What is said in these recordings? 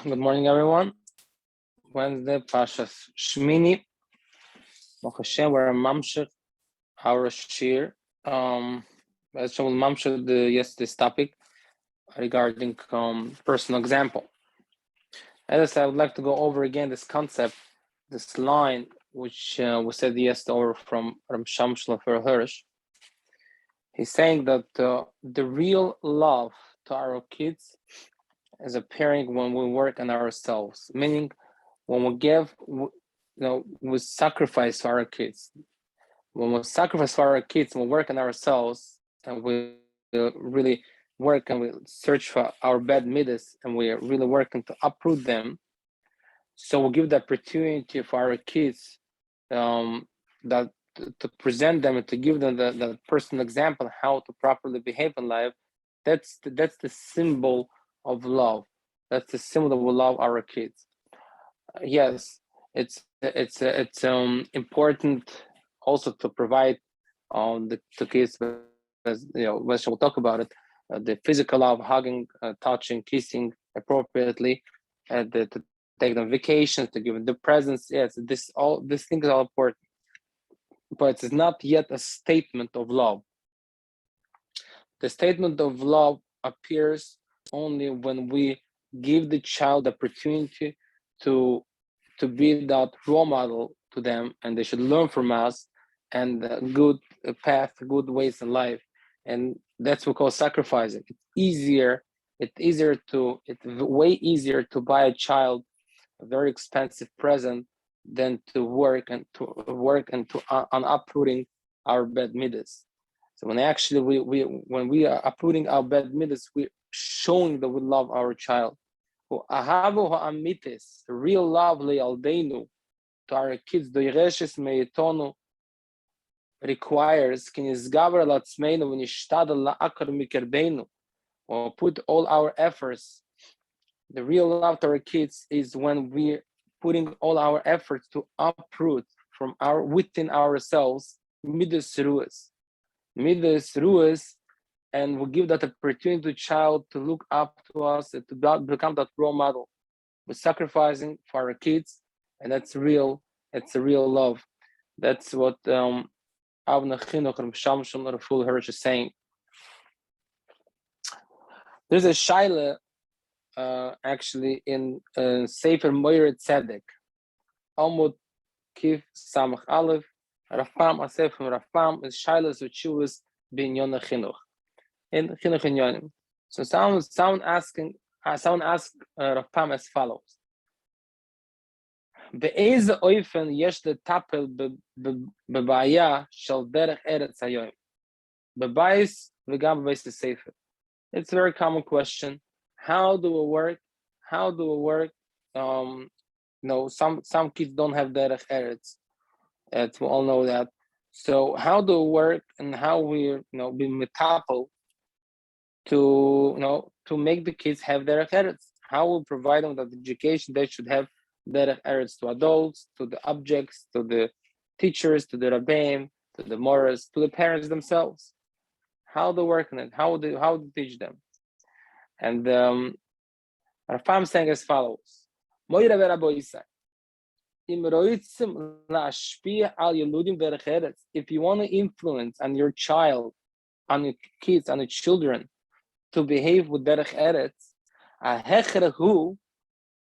Good morning, everyone. Wednesday, Pashas Shmini. Baruch Hashem, we're mamshech our shir. As we'll mamshech yesterday's topic regarding personal example. As I said, I would like to go over again this concept, this line, which we said yesterday over from Sham Shlofer Hirsch. He's saying that the real love to our kids is appearing when we work on ourselves, meaning when we give, we sacrifice for our kids. When we sacrifice for our kids, we work on ourselves, and we really work and we search for our bad midas, and we are really working to uproot them. So we give the opportunity for our kids that to present them and to give them the personal example how to properly behave in life. That's the symbol of love. That's the symbol that we love our kids. Yes, it's important also to provide the kids, as we'll talk about it, the physical love, hugging, touching, kissing appropriately, to take them vacations, to give them the presents. Yes, these things are important, but it's not yet a statement of love. The statement of love appears only when we give the child the opportunity to be that role model to them, and they should learn from us and good path, good ways in life. And that's what we call sacrificing. It's way easier to buy a child a very expensive present than to work on uprooting our bad midas. So when actually when we are uprooting our bad midas, we're showing that we love our child. The real love le'aldeinu, to our kids, doireshes meitonu, requires or put all our efforts. The real love to our kids is when we're putting all our efforts to uproot from within ourselves midas ruas, and we give that opportunity to child to look up to us and to become that role model. We're sacrificing for our kids, and it's a real love. That's what Avna Chinoch and Sham Shlofer Hirsch is saying. There's a shaila actually in Sefer Moira Tzedek, Almud Kif Samach Aleph, Rafam Asef from Rafam is shailas which she was being Yonah Chinuch. In Chinuch and Yonim. So someone asked Rafam as follows: Be'ez oifen yesh letapel bebaya shel derech eretz hayoim bebayis v'gam bebayis sefer. It's a very common question. How do we work? Some kids don't have derech eretz. We all know that. So how do we work, and how we be metapel to make the kids have derech eretz? How we provide them that education they should have derech eretz to adults, to the objects, to the teachers, to the rabbeim, to the moras, to the parents themselves. How they work on it? How to teach them? And Rafam saying as follows: if you want to influence on your child, on your kids, on your children to behave with derech eretz,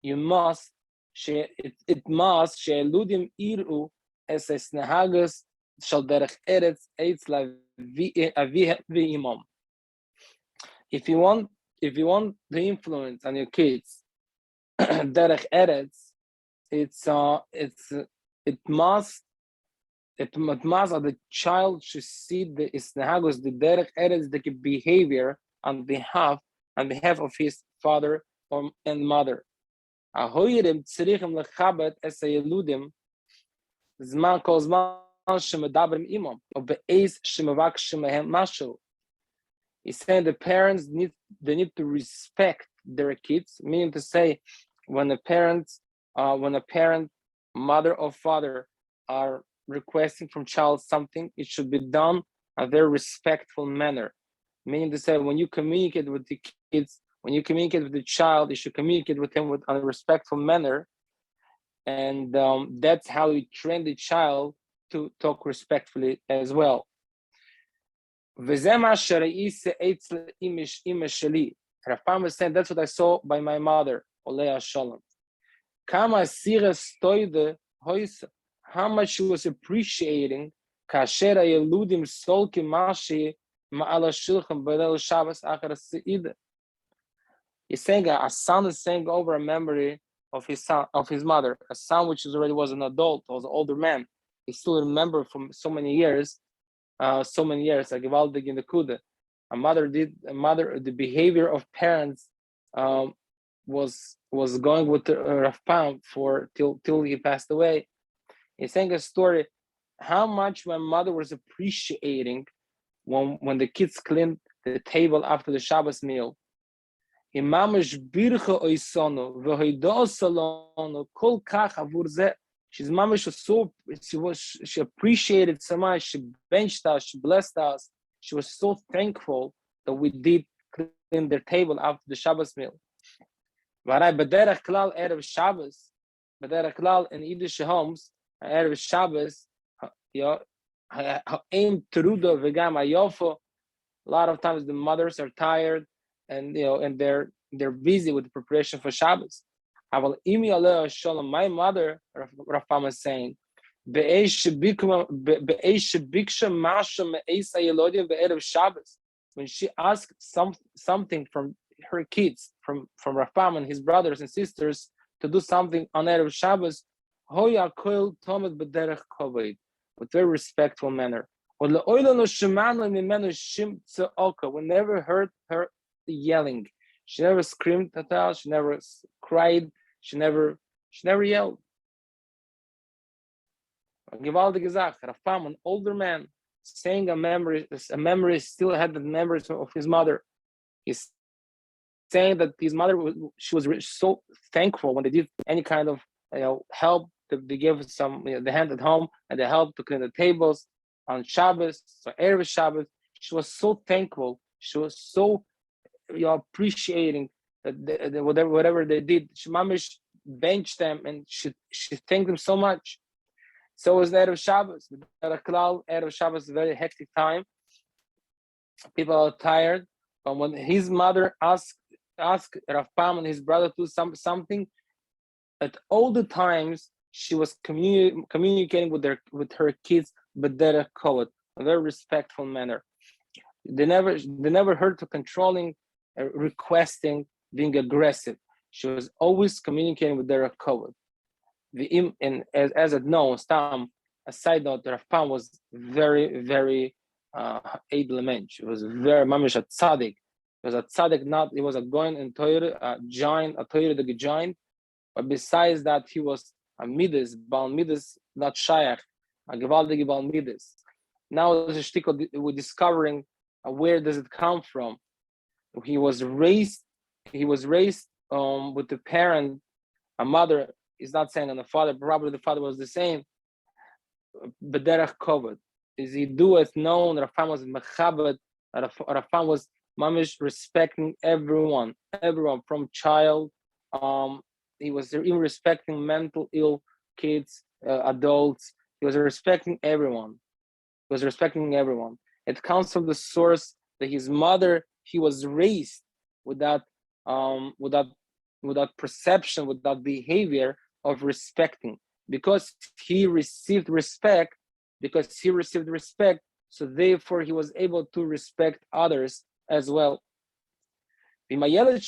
you must she'eludim iru es esnehagas shel derech eretz eitz lavihem v'imam. If you want the influence on your kids derech eretz, it must the child should see the isnehagos, the derech eretz, the behavior on behalf of his father and mother. Ahoyrim tzrichim lechabet es hayeludim zman kol zman shemedabrim imam or be'ez shemavakshim mehem mashu. He's saying the parents need to respect their kids, meaning to say when a parent, mother or father are requesting from child something, it should be done in a very respectful manner. Meaning to say when you communicate with the kids, When you communicate with the child, you should communicate with him in a respectful manner. And that's how you train the child to talk respectfully as well. Rav Pam is saying, that's what I saw by my mother, Olea Shalom. How much she was appreciating he's saying a son is saying over a memory of his son, of his mother, a son which already was an adult, was an older man. He still remembered from so many years, like Givaldig in the Kuda. The behavior of parents was going with Rav Pam for till he passed away. He's saying a story how much my mother was appreciating when the kids cleaned the table after the Shabbos meal. She appreciated so much, she benched us, she blessed us. She was so thankful that we did clean their table after the Shabbos meal. Bederach klal erev Shabbos, bederach klal in Yiddish homes, erev Shabbos, a lot of times the mothers are tired and and they're busy with the preparation for Shabbos. My mother, Rav Pam is saying, when she asked something from her kids, from Rav Pam and his brothers and sisters to do something on Erev Shabbos, with very respectful manner. We never heard her yelling. She never screamed at us, she never cried, she never yelled. Gewaltige Sache. Rav Pam, an older man, saying a memory still had the memories of his mother. He's saying that his mother, she was so thankful when they did any kind of help. They gave some the hand at home and they helped to clean the tables on Shabbos, so Erev Shabbos. She was so thankful. She was so appreciating that whatever they did. She mamish benched them and she thanked them so much. So was the Erev Shabbos. Erev Shabbos is a very hectic time. People are tired. But when his mother asked Rav Pam and his brother to do something, at all the times she was communicating with her kids, but a very respectful manner. They never heard to controlling, requesting, being aggressive. She was always communicating with their code. And as it knows, a side note, Rav Pam was very, very able mensch. It was very mamish a tzaddik. It was a tzaddik, he was a goin in Torah, a giant, a Torah the giant. But besides that, he was a midas, bal midas, not shayach, a gewaldige bal midas. Now we're discovering where does it come from. He was raised with the parent, a mother. He's not saying on the father, probably the father was the same. But derech kovod is he do it known. Rav Pam was mechabed. Rav Pam was mamish respecting everyone from child. He was even respecting mental ill kids, adults. He was respecting everyone. It comes from the source that his mother, he was raised with that perception, with that behavior of respecting, because he received respect, so therefore he was able to respect others as well. When a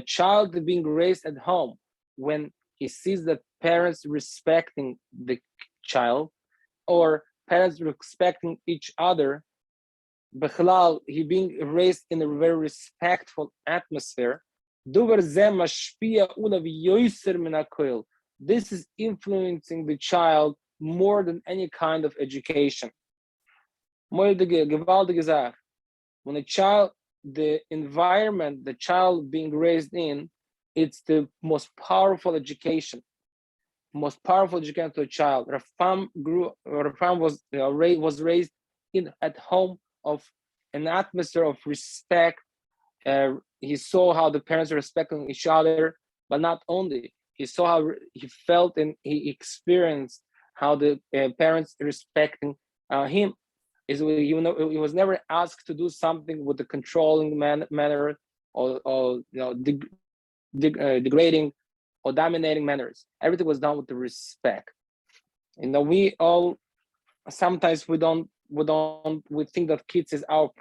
child is being raised at home, when he sees that parents respecting the child or parents respecting each other, he being raised in a very respectful atmosphere, this is influencing the child more than any kind of education. When a child, the environment the child being raised in, it's the most powerful education. most powerful education to a child. Rafam was raised at home of an atmosphere of respect. He saw how the parents were respecting each other, but not only. He saw how he felt and he experienced how the parents respecting him. He was never asked to do something with a controlling manner or degrading or dominating manners. Everything was done with the respect. We all sometimes we think that kids is our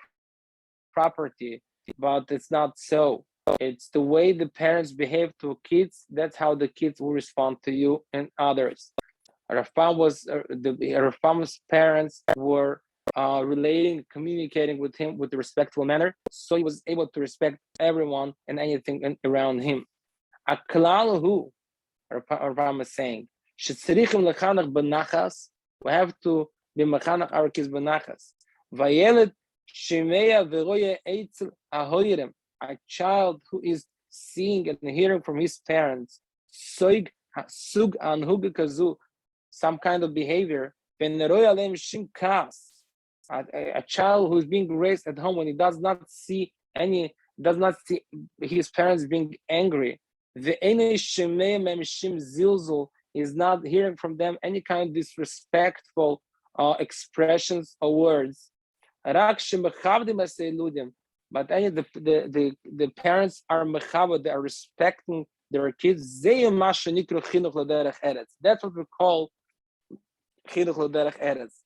property, but it's not so. It's the way the parents behave to kids. That's how the kids will respond to you and others. Rafam's parents were relating, communicating with him with a respectful manner, so he was able to respect everyone and anything around him. Aklal who Rafam is saying, we have to be mechanach our kids benachas. Vayelet shemeya veroye eitzel ahoyirem. A child who is seeing and hearing from his parents, sug anhuge kazu, some kind of behavior. A child who is being raised at home when he does not see his parents being angry. Is not hearing from them any kind of disrespectful expressions or words. But the parents are mechava, they are respecting their kids. That's what we call Chinuch l'derech eretz.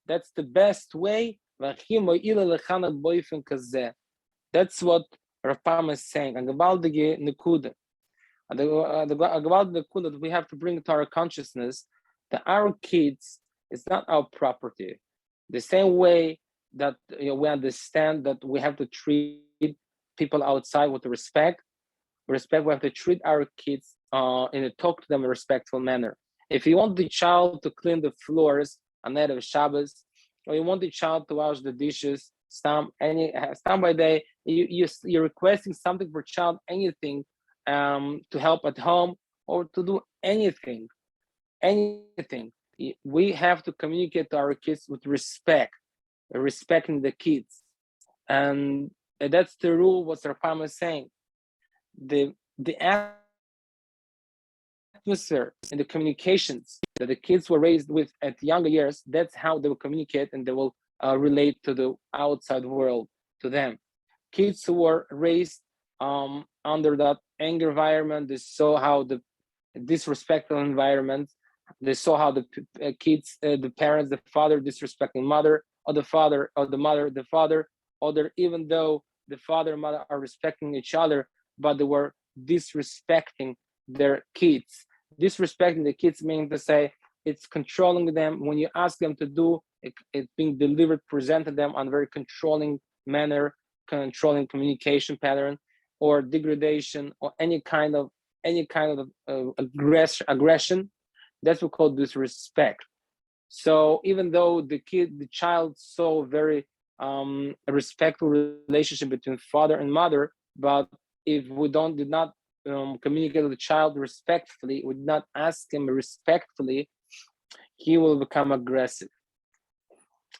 That's the best way. That's what Rafam is saying. And about the nekuda, that we have to bring to our consciousness that our kids is not our property. The same way that we understand that we have to treat people outside with respect, we have to treat our kids and talk to them in a respectful manner. If you want the child to clean the floors on night of Shabbos, or you want the child to wash the dishes, stam by day, you're requesting something for child, anything to help at home or to do anything. We have to communicate to our kids with respect, respecting the kids. And that's the rule what Rafam is saying. The atmosphere and the communications that the kids were raised with at younger years, that's how they will communicate and they will relate to the outside world, to them. Kids who were raised under that anger environment, they saw how the disrespectful environment, they saw how the kids, the parents, the father disrespecting mother, or the father, or the mother, the father, or even though the father and mother are respecting each other, but they were disrespecting their kids. Disrespecting the kids means to say it's controlling them. When you ask them to do, it's being delivered, presented them on a very controlling manner, controlling communication pattern, or degradation, or any kind of aggression. That's what we call disrespect. So even though the child saw a very respectful relationship between father and mother, but if we did not communicate with the child respectfully, we did not ask him respectfully, he will become aggressive.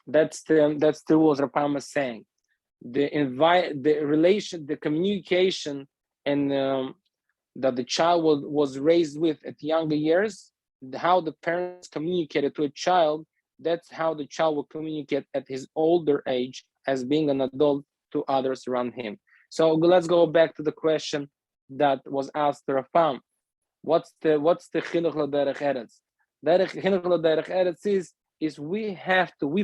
That's the rules Rapam is saying. The communication, and that the child was raised with at younger years, how the parents communicated to a child, that's how the child will communicate at his older age as being an adult to others around him. So let's go back to the question that was asked to Rafam. What's the Chinuch l'derech eretz? Chinuch l'derech eretz is we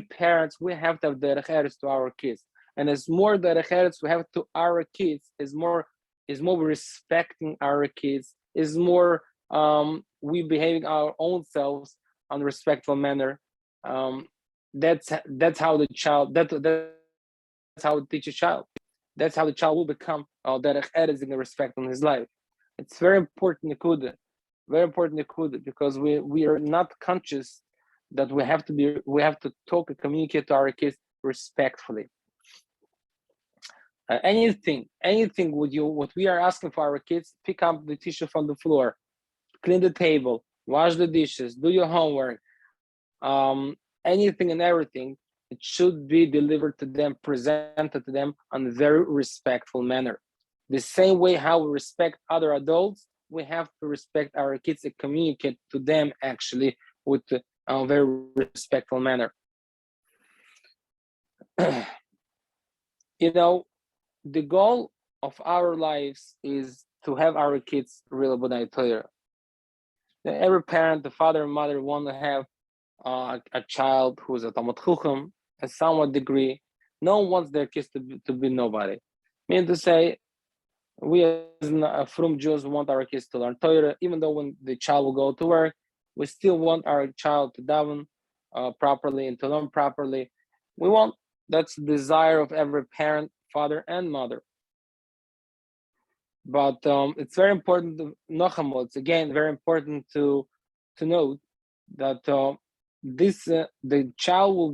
parents, we have to have derech eretz to our kids. And as more derech eretz we have to our kids, is more respecting our kids, is more we behaving our own selves on a respectful manner. That's how the child, that's how we teach a child. That's how the child will become derech eretz in the respect in his life. It's very important nekuda, because we are not conscious that we have to talk and communicate to our kids respectfully. Anything what we are asking for our kids, pick up the tissue from the floor, clean the table, wash the dishes, do your homework, anything and everything, it should be delivered to them, presented to them in a very respectful manner. The same way how we respect other adults, we have to respect our kids and communicate to them actually with a very respectful manner. The goal of our lives is to have our kids real B'nai Torah. Every parent, the father and mother, want to have a child who's a Talmud Chacham, a somewhat degree. No one wants their kids to be nobody. Meaning to say, we as Frum Jews want our kids to learn Torah, even though when the child will go to work, we still want our child to daven properly and to learn properly. That's the desire of every parent, father and mother. But it's very important, it's again very important to note that the child will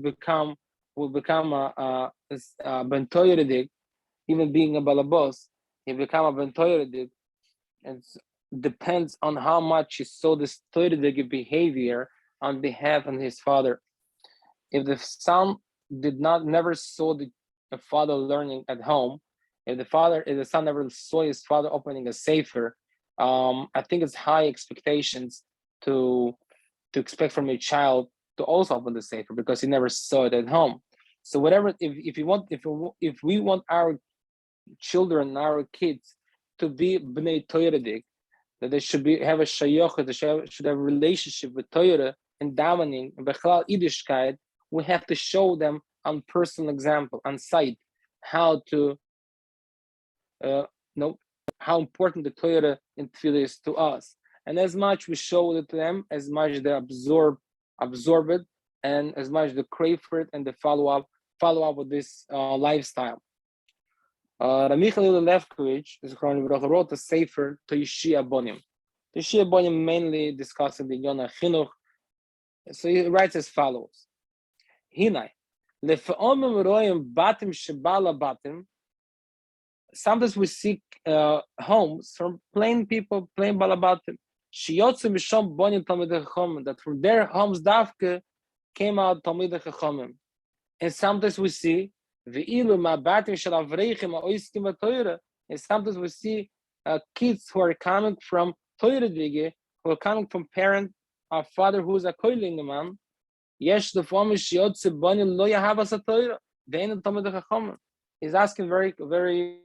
become a ben Toyredik, even being a balabos, he become a ben Toyredik, and depends on how much he saw this Toyredik behavior on behalf of his father. If the son never saw the father learning at home, if the son never saw his father opening a sefer, I think it's high expectations to expect from a child to also open the sefer because he never saw it at home. So whatever, if we want our children, our kids to be bnei Toyredik, that they should have a shayoch, they should have a relationship with Torah and davening and bechlal Yiddishkeit, we have to show them on personal example, on sight, how important the Torah and Tefillah is to us. And as much we show it to them, as much they absorb it, and as much they crave for it and they follow up with this lifestyle. Ramichael Lefkovich wrote a sefer to Yeshia Bonim. Yeshia Bonim mainly discussing the Yonah Chינוך. So he writes as follows: Hinai, lefeomim royim batim shebala batim. Sometimes we see homes from plain people, plain balabatim. Shiyotzu mishom bonim talmidei chachamim, that from their homes davke came out talmidei chachamim. And sometimes we see ve'ilu mabatim shel avreichim ha'oiskim v'Torah. And sometimes we see kids who are coming from Torah dige, who are coming from a father who is a koiling man. Yesh lefomim shiyotzu bonim lo yahavas ha'Torah. Ve'einu talmidei chachamim. He's asking very, very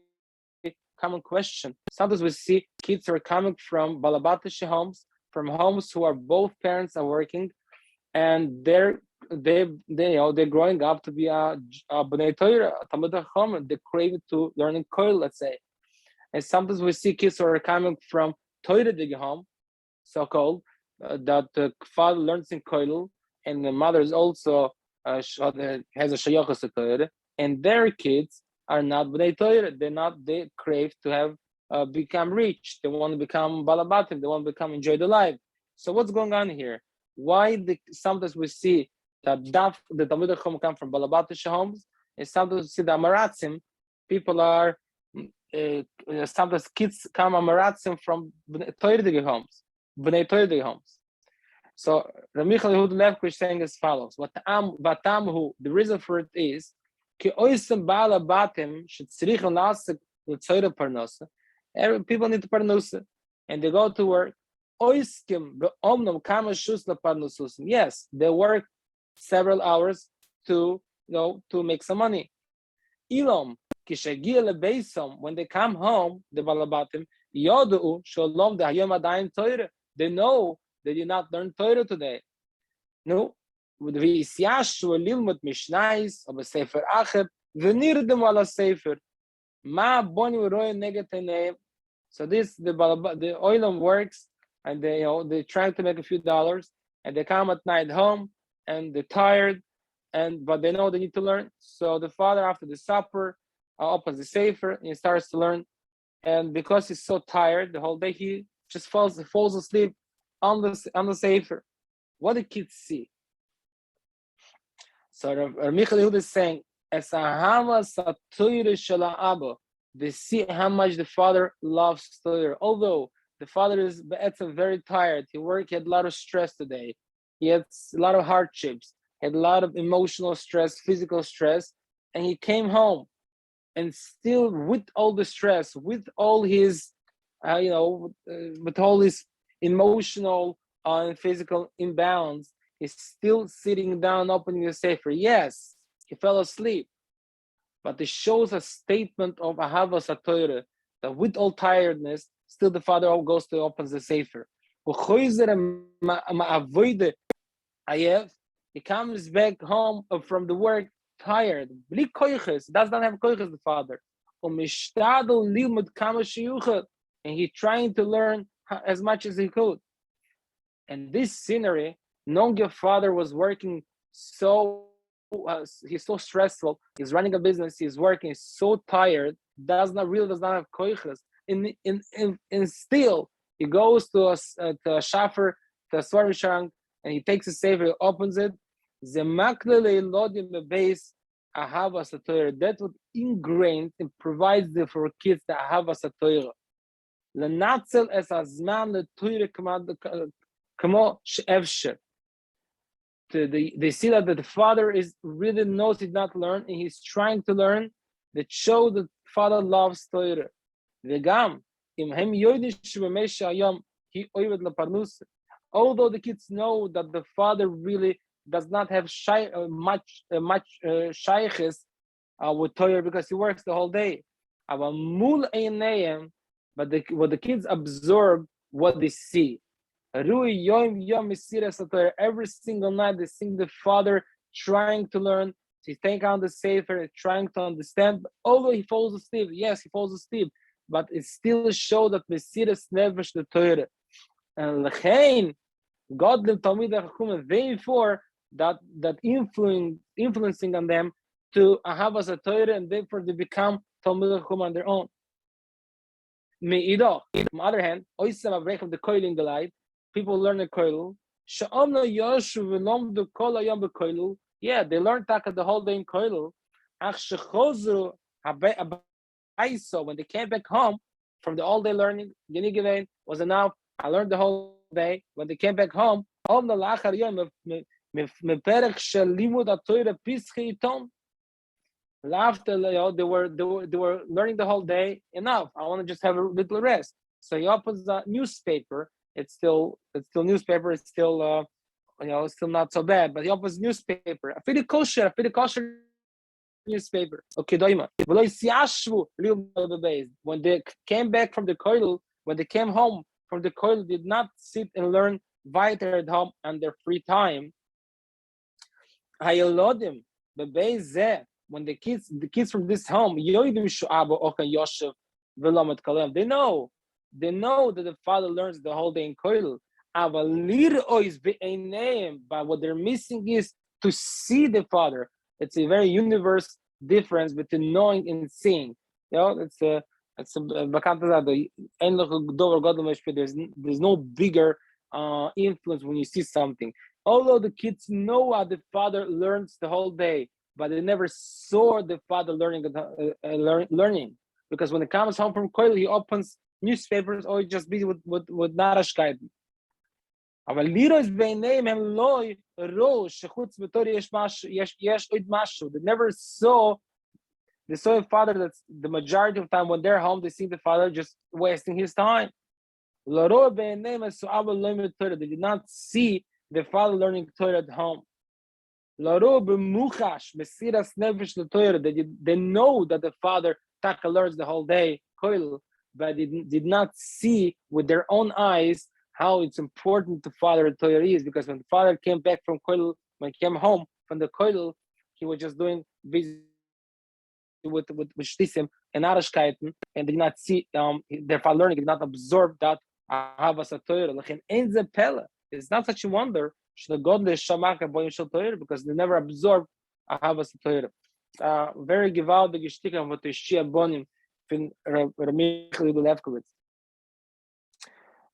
common question. Sometimes we see kids who are coming from balabatish homes, from homes who are both parents are working, and they're growing up to be a bnei Torah, a talmidei chacham. They crave to learning koil, let's say. And sometimes we see kids who are coming from Torah dig home, so-called, that the father learns in koil, and the mother is also has a shayachos to Torah, and their kids are not bnei Torah. They crave to have become rich. They want to become balabatim. They want to enjoy the life. So what's going on here? Why sometimes we see that the talmidei chacham come from balabatish homes, and sometimes we see the amaratzim, people are sometimes kids come amaratzim from Torah homes, homes. So Ramichael Yehud Levkovich is saying as follows: the reason for it is people need to parnasa, and they go to work. Yes, they work several hours to make some money. When they come home, the balabatim they know they did not learn Torah today. No. So this the oilam works, and they try to make a few dollars, and they come at night home and they're tired, but they know they need to learn. So the father, after the supper, opens the sefer and he starts to learn, and because he's so tired the whole day, he just falls asleep on the sefer. What do kids see? So Michael Yehud is saying, as a hama satura shel ha'aba, they see how much the father loves Torah. Although the father is very tired, he had a lot of stress today. He had a lot of hardships, had a lot of emotional stress, physical stress, and he came home. And still, with all the stress, with all his, with all his emotional and physical imbalance, he's still sitting down, opening the Sefer. Yes, he fell asleep, but it shows a statement of Ahavas HaTorah, that with all tiredness, still the father goes to opens the Sefer. He comes back home from the work tired. Does not have koiches, the father. And he trying to learn as much as he could. And this scenery, knowing your father was working he's so stressful, he's running a business, he's working, he's so tired, does not have koiches. And still, he goes to a shafer, to a svarmisharang, and he takes a sefer, opens it. That would ingrain and provides for kids the ahavas haTorah. Lenatzel es hazman leTorah kamo she'efsher. They see that the father is really knows he did not learn, and he's trying to learn. That show that father loves Torah. V'gam im hem yodim shebemei hayom hi oyed leparnus. Although the kids know that the father really does not have much shayches with Torah because he works the whole day. But what the kids absorb, what they see. Every single night they sing the father trying to learn, to take on the Sefer, trying to understand. Although he falls asleep, yes, he falls asleep, but it still shows that Mesiras Nefesh the Torah. And Lechein, God therefore that influencing on them to Ahavas HaTorah, and therefore they become Talmidei Chacham on their own. On the other hand, the koiling the light, people learn the koil. Yeah, they learn taka the whole day in koil. So when they came back home from the all day learning, was enough. I learned the whole day. When they came back home, after they were learning the whole day. Enough. I want to just have a little rest. So he opens the newspaper. It's still newspaper. It's still still not so bad. But he opens newspaper. A pretty kosher newspaper. Okay, when they came back from the koil, when they came home from the koil, did not sit and learn weiter at home on their free time. When the kids from this home, they know that the father learns the whole day in koil. But what they're missing is to see the father. It's a very universal difference between knowing and seeing. It's a there's no bigger influence when you see something. Although the kids know how the father learns the whole day, but they never saw the father learning. Because when he comes home from koil, he opens newspapers or just busy with narashkeiten. They never saw a father that's the majority of time when they're home, they see the father just wasting his time. They did not see the father learning Torah at home. They know that the father taka learns the whole day, but they did not see with their own eyes how it's important to father Torah is, because when the father came back from koil, when he came home from the koil, he was just doing busy with shtisim and arashkeiten, and did not see their father learning, did not absorb that ahavas Torah. It's not such a wonder because they never absorb ahavas Torah. Very gewaltige Stücke von der Bonim von Michael Lefkowitz.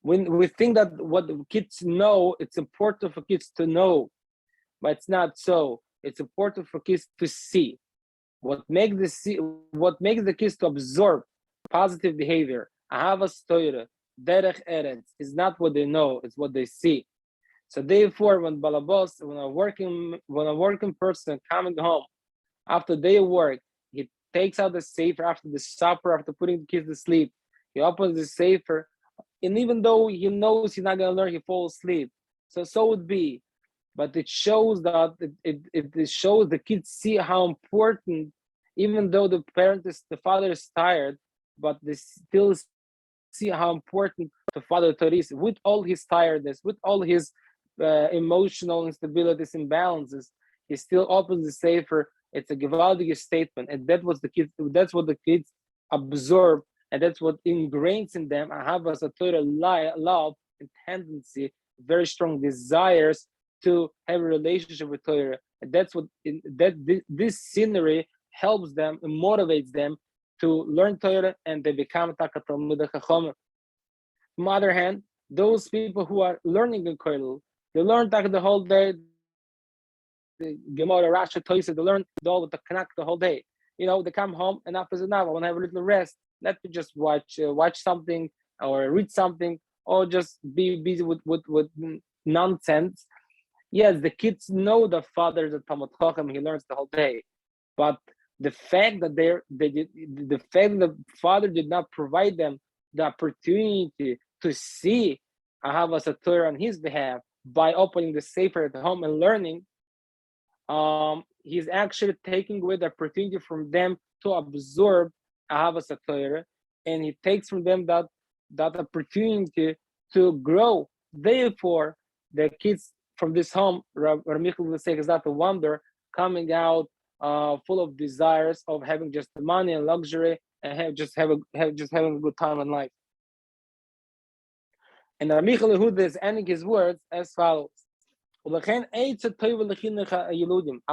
When we think that what the kids know, it's important for kids to know, but it's not so. It's important for kids to see. What makes the kids to absorb positive behavior. Ahavas Torah, derech eretz, is not what they know, it's what they see. So therefore, when a working person coming home after day of work, he takes out the sefer after the supper, after putting the kids to sleep. He opens the sefer, and even though he knows he's not going to learn, he falls asleep. So would be, but it shows that it shows the kids see how important, even though the father is tired, but they still see how important the father is with all his tiredness, with all his emotional instabilities, imbalances. He still opens the sefer. It's a gewaldige statement, and that's what the kids absorb, and that's what ingrains in them. I have as a Torah love and tendency, very strong desires to have a relationship with Torah, and that's what this scenery helps them and motivates them to learn Torah, and they become Talmidei Chacham. On the other hand, those people who are learning in Kollel, they learn the whole day. The Gemara, Rashi, Tosafos, they learn all with the Kanak the whole day. They come home and after the now, I want to have a little rest. Let me just watch something or read something, or just be busy with nonsense. Yes, the kids know the father is a Talmid Chacham, he learns the whole day, but the fact that the father did not provide them the opportunity to see Ahavas Torah on his behalf by opening the sefer at home and learning, he's actually taking away the opportunity from them to absorb Ahavas Torah, and he takes from them that opportunity to grow. Therefore, the kids from this home, Rabbi Michal will say, is not a wonder, coming out full of desires of having just the money and luxury and having a good time in life. And Rabbi Michal Yehuda is ending his words as follows: I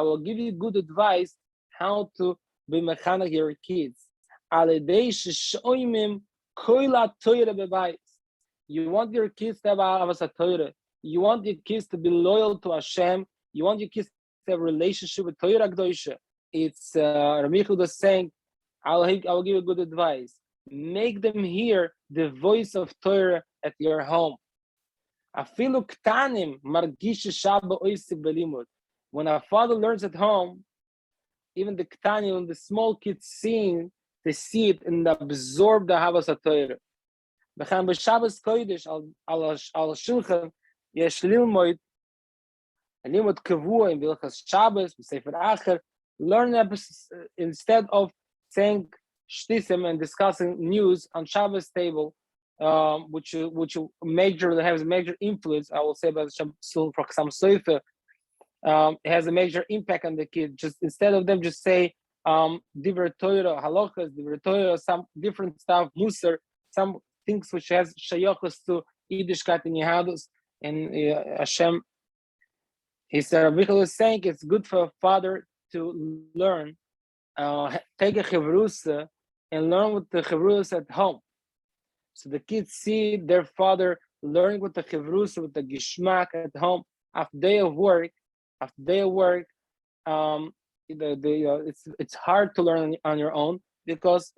will give you good advice how to be mechanech your kids. You want your kids to have Avas Torah. You want your kids to be loyal to Hashem. You want your kids to have a relationship with Torah Kedosha. It's Rabbi Yehuda saying, I will give you good advice. Make them hear the voice of Torah at your home. When a father learns at home, even the ktanim, the small kids they see it and absorb the Havas Torah. B'Shabbos Kodesh al Shulchan yesh lilmoid limud kavua in Bilchas Shabbos b'Sefer Acher. Learn instead of saying shtisim and discussing news on Shabbos table, which has major influence. I will say about some soifer. It has a major impact on the kid. Just instead of them just say divrei Torah, halachas, divrei Torah, some different stuff, musar, some things which has shayachos to Yiddishkeit and Yehadus and Hashem. He said, Rabbi Michal is saying it's good for a father to learn, take a chevrusa and learn with the chevrusa at home. So the kids see their father learning with the chevrusa, with the gishmak at home. After day of work, it's hard to learn on your own because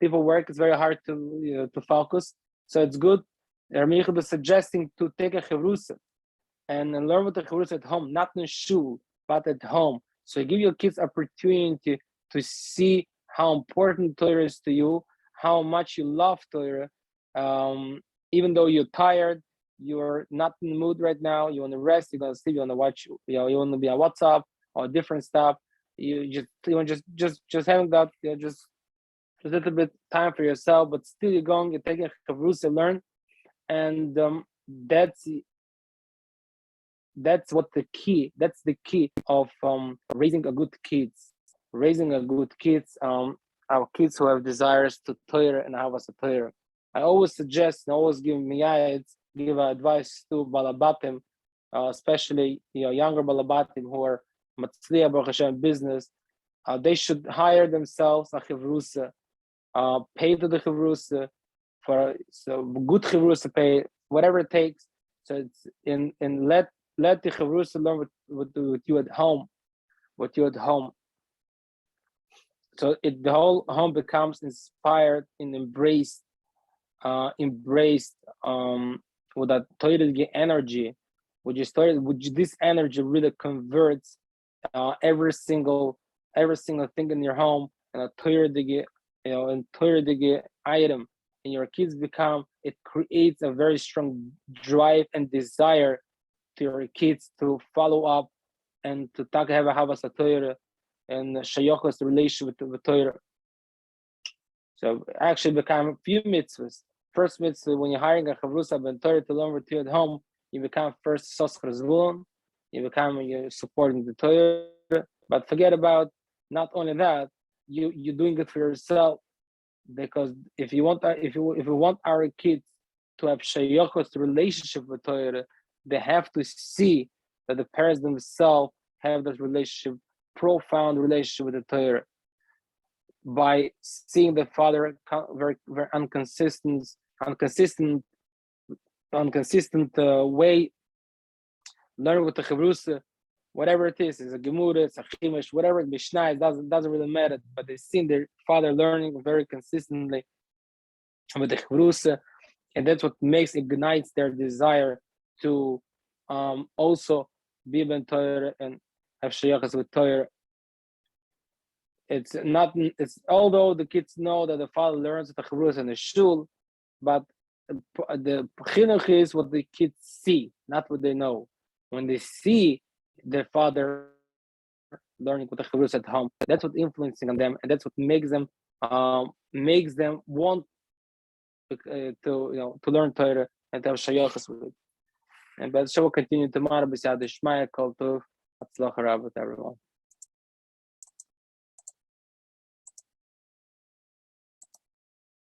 people work. It's very hard to focus. So it's good. Rabbi Yehuda is suggesting to take a chevrusa and learn with the chevrusa at home, not in shul, but at home. So you give your kids opportunity to see how important Torah is to you, how much you love Torah, even though you're tired, you're not in the mood right now, you want to rest, you're going to sleep, you want to watch, you want to be on WhatsApp or different stuff. You just having that, just a little bit time for yourself, but still you're taking a kavrus to learn, and that's the key of raising a good kids. Our kids who have desires to Torah and Havas Torah. I always suggest and always give advice to balabatim, especially younger balabatim who are matzliya Baruch Hashem business. They should hire themselves a chivrusa, pay to the chivrusa for good chivrusa, pay whatever it takes. So it's and let the chivrusa learn with you at home, So the whole home becomes inspired and embraced with that Torah energy, which this energy really converts every single thing in your home and a Torah item, and your kids it creates a very strong drive and desire to your kids to follow up and to have a havas Torah and shayochos relationship with Torah. So actually become a few mitzvahs. First mitzvah, when you're hiring a chavrusa ben Torah to learn with you at home, you become first sosker zvulun, you're supporting the Torah. But forget about not only that, you're doing it for yourself, because if you want our kids to have shayochos relationship with Torah, they have to see that the parents themselves have that relationship, profound relationship with the Torah, by seeing the father very, very inconsistent way, learn with the chavrusa, whatever it is a gemura, it's a chimish, whatever it mishnah, it doesn't really matter. But they see their father learning very consistently with the chavrusa, and that's what ignites their desire to also be ben Torah and have shayachas with Torah. It's although the kids know that the father learns the chavrusa in the shul, but the Chinuch is what the kids see, not what they know. When they see their father learning with the chavrusa at home, that's what influencing on them, and that's what makes them want to learn Torah and to have shayachas with it. And B'ezras Hashem will continue tomorrow. B'siyad Shmaya, Kol Tov, Hatzlacha Rabbah to everyone.